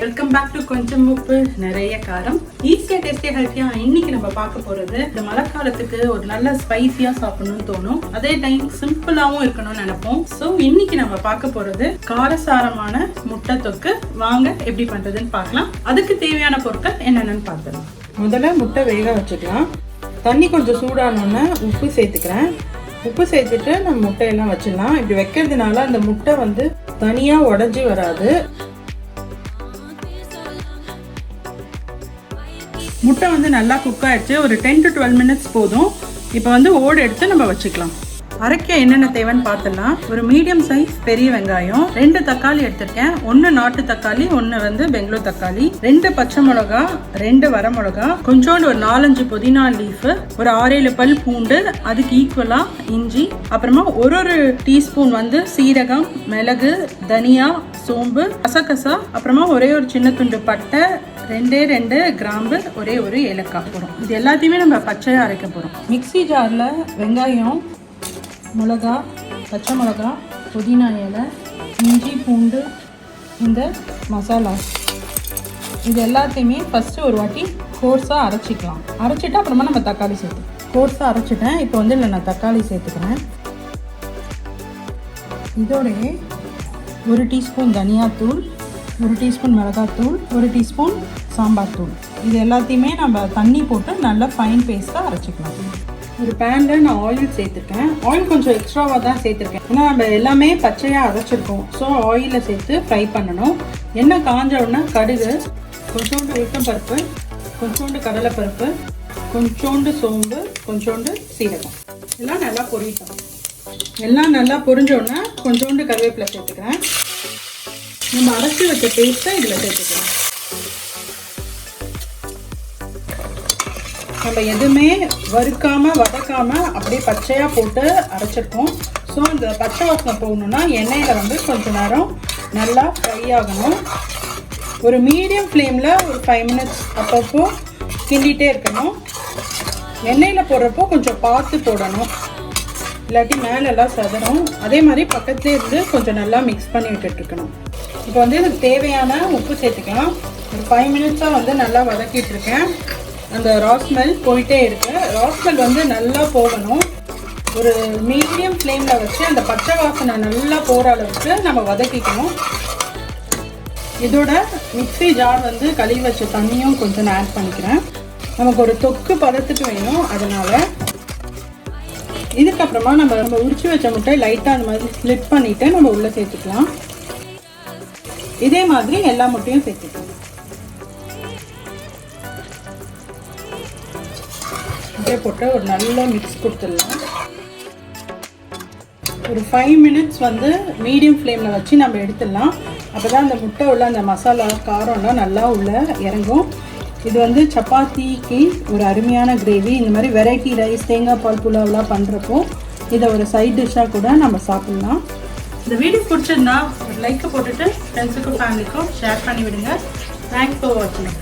Welcome back to கொஞ்சம் உப்பு நிறைய காரம். ஈஸியா டேஸ்டியா ஹெல்த்தியா இன்னைக்கு நம்ம பார்க்க போறது இந்த மழை காலத்துக்கு ஒரு நல்ல ஸ்பைசியா சாப்பிடணும்னு தோணும், அதே டைம் சிம்பிளாவும் இருக்கணும்னு நினைப்போம். சோ இன்னைக்கு நம்ம பார்க்க போறது காரசாரமான முட்டை தொக்கு. வாங்க எப்படி பண்றதுன்னு பார்க்கலாம். அதுக்கு தேவையான பொருட்கள் என்னென்னு பார்க்கலாம். முதல்ல முட்டை வேக வச்சுக்கலாம். தண்ணி கொஞ்சம் சூடானோன்னு உப்பு சேர்த்துக்கிறேன். உப்பு சேர்த்துட்டு நம்ம முட்டையெல்லாம் வச்சிடலாம். இப்படி வைக்கிறதுனால அந்த முட்டை வந்து தனியா உடைஞ்சி வராது. முட்டை வந்து நல்லா குக் ஆயிடுச்சு. ஒரு 10 to 12 minutes போதும். இப்போ வந்து ஓடு எடுத்து நம்ம வச்சுக்கலாம். அரைக்க என்னென்ன தேவைன்னு பார்த்துடலாம். ஒரு மீடியம் சைஸ் பெரிய வெங்காயம், 2 தக்காளி எடுத்திருக்கேன். 1 நாட்டு தக்காளி, 1 வந்து பெங்களூர் தக்காளி, 2 பச்சை மிளகா, 2 வர மிளகா, கொஞ்சோண்டு ஒரு 4-5 புதினா லீஃப், ஒரு 6-7 பல் பூண்டு, அதுக்கு ஈக்குவலா இஞ்சி, அப்புறமா ஒரு டீஸ்பூன் வந்து சீரகம், மிளகு, தனியா, சோம்பு, கசகசா, அப்புறமா ஒரே ஒரு சின்ன துண்டு பட்டை, 2 கிராம்பு, ஒரு ஏலக்காய் போடும். இது எல்லாத்தையுமே நம்ம பச்சையா அரைக்க போறோம். மிக்ஸி ஜார்ல வெங்காயம், மிளகா, பச்சை மிளகா, புதினா இலை, இஞ்சி, பூண்டு, இந்த மசாலா, இது எல்லாத்தையுமே ஃபஸ்ட்டு ஒரு வாட்டி கோர்ஸாக அரைச்சிக்கலாம். அரைச்சிட்டு அப்புறமா நம்ம தக்காளி சேர்த்து கோர்ஸாக அரைச்சிட்டேன். இப்போ வந்து நான் தக்காளி சேர்த்துக்கிறேன். இதோடையே 1 டீஸ்பூன் தனியாத்தூள், 1 டீஸ்பூன் மிளகாத்தூள், 1 டீஸ்பூன் சாம்பார் தூள், இது எல்லாத்தையுமே நம்ம தண்ணி போட்டு நல்லா ஃபைன் பேஸ்ட்டாக அரைச்சிக்கலாம். ஒரு பேனில் நான் ஆயில் சேர்த்துருக்கேன். ஆயில் கொஞ்சம் எக்ஸ்ட்ராவாக தான் சேர்த்துருக்கேன், ஏன்னா நம்ம எல்லாமே பச்சையாக அரைச்சிருக்கோம். ஸோ ஆயிலில் சேர்த்து ஃப்ரை பண்ணணும். எண்ணெய் காஞ்ச உடனே கடுகு, கொஞ்சோண்டு உளுத்தம்பருப்பு, கொஞ்சோண்டு கடலைப்பருப்பு, கொஞ்சோண்டு சோம்பு, கொஞ்சோண்டு சீரகம், எல்லாம் நல்லா பொரியட்டும். எல்லாம் நல்லா பொரிஞ்சோடனே கொஞ்சோண்டு கருவேப்பிலை சேர்த்துக்கிறேன். நம்ம அரைச்சி வச்ச பேஸ்ட்டை இதில் சேர்த்துக்கிறோம். நம்ம எதுவுமே வறுக்காமல் வதக்காமல் அப்படியே பச்சையாக போட்டு அரைச்சிருக்கோம். ஸோ இந்த பச்சை வாசனை போகணுன்னா எண்ணெயில் வந்து கொஞ்சம் நேரம் நல்லா ஃப்ரை ஆகணும். ஒரு மீடியம் ஃப்ளேமில் ஒரு 5 minutes அப்பப்போ கிண்டிகிட்டே இருக்கணும். எண்ணெயில் போடுறப்போ கொஞ்சம் பார்த்து போடணும், இல்லாட்டி மேலெல்லாம் சதரும். அதே மாதிரி பக்கத்துலேயே இருந்து கொஞ்சம் நல்லா மிக்ஸ் பண்ணி விட்டுட்ருக்கணும். இப்போ வந்து இதுக்கு தேவையான உப்பு சேர்த்துக்கலாம். ஒரு 5 minutes வந்து நல்லா வதக்கிட்டு இருக்கேன். அந்த ராஸ்மெல் போயிட்டே இருக்கு. ராஸ்மெல் வந்து நல்லா போகணும். ஒரு மீடியம் ஃப்ளேமில் வச்சு அந்த பச்சை வாசனை நல்லா போகிற அளவுக்கு நம்ம வதக்கிக்கணும். இதோட மிக்ஸி ஜார் வந்து கழுவி வச்ச தண்ணியும் கொஞ்சம் நான் ஆட் பண்ணிக்கிறேன். நமக்கு ஒரு தொக்கு பதத்துக்கு வேணும், அதனால். இதுக்கப்புறமா நம்ம உரிச்சு வச்ச முட்டை லைட்டாக அந்த மாதிரி ஸ்லிப் பண்ணிவிட்டு நம்ம உள்ளே சேர்த்துக்கலாம். இதே மாதிரி எல்லா முட்டையும் சேர்த்துக்கலாம். அப்படியே போட்டு ஒரு நல்ல மிக்ஸ் கொடுத்துடலாம். ஒரு 5 minutes வந்து மீடியம் ஃப்ளேமில் வச்சு நம்ம எடுத்துடலாம். அப்போ தான் அந்த முட்டை உள்ள அந்த மசாலா காரம்லாம் நல்லா உள்ள இறங்கும். இது வந்து சப்பாத்திக்கு ஒரு அருமையான கிரேவி. இந்த மாதிரி வெரைட்டி ரைஸ், தேங்காய் பால் புலாவெலாம் பண்ணுறப்போ இதை ஒரு சைட் டிஷ்ஷாக கூட நம்ம சாப்பிட்லாம். இந்த வீடியோ பிடிச்சிருந்தா ஒரு லைக்கை போட்டுட்டு ஃப்ரெண்ட்ஸுக்கும் ஃபேமிலிக்கும் ஷேர் பண்ணி விடுங்க. தேங்க்ஸ் ஃபார் வாட்சிங்.